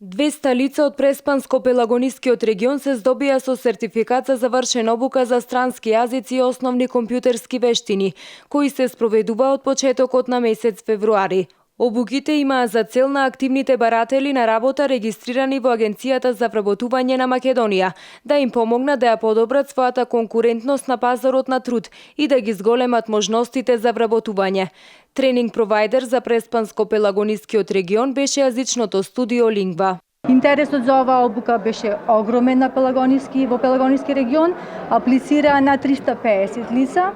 200 лица од Преспанско-Пелагонискиот регион се здобија со сертификат за завршен обука за странски јазици и основни компјутерски вештини, кои се спроведува од почетокот на месец февруари. Обуките имаа за цел на активните баратели на работа регистрирани во Агенцијата за вработување на Македонија да им помогнат да ја подобрат својата конкурентност на пазарот на труд и да ги зголемат можностите за вработување. Тренинг провайдер за Преспанско-Пелагонискиот регион беше јазичното студио Лингва. Интересот за оваа обука беше огромен на во Пелагониски регион, аплицираа на 350 лица,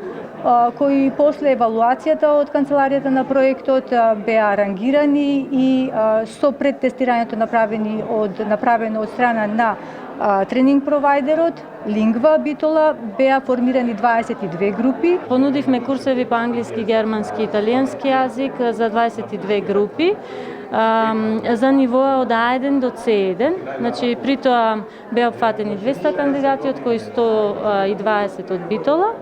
кои после евалуацијата од канцеларијата на проектот беа рангирани и со предтестирањето направено од страна на тренинг провайдерот Лингва Битола беа формирани 22 групи. Понудивме курсеви по англиски, германски и италијански јазик за 22 групи за нивоа од А1 до С1. Значи, при тоа беа опфатени 200 кандидати, од кои 120 од Битола.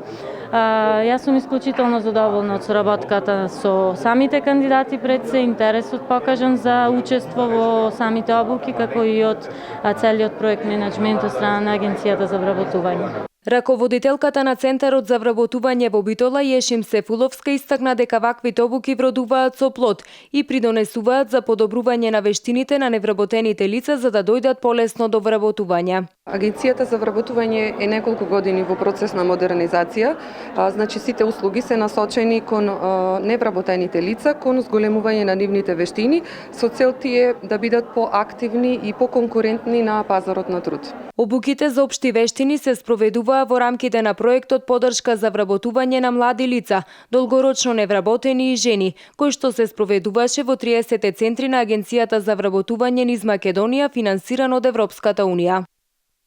Јас сум исклучително задоволна од соработката со самите кандидати пред се, интересот покажан за учество во самите обуки, како и од целиот проект менеджмент од страна на Агенцијата за вработување. Раководителката на Центарот за вработување во Битола Јешим Сефуловска истакна дека ваквите обуки вродуваат со плод и придонесуваат за подобрување на вештините на невработените лица за да дојдат полесно до вработување. Агенцијата за вработување е неколку години во процес на модернизација, значи сите услуги се насочени кон невработените лица, кон зголемување на нивните вештини, со цел тие да бидат поактивни и поконкурентни на пазарот на труд. Обуките за општи вештини се спроведуваа во рамките на проектот Подршка за вработување на млади лица, долгорочно невработени и жени, кој што се спроведуваше во 30 центри на Агенцијата за вработување низ Македонија, финансиран од Европската унија.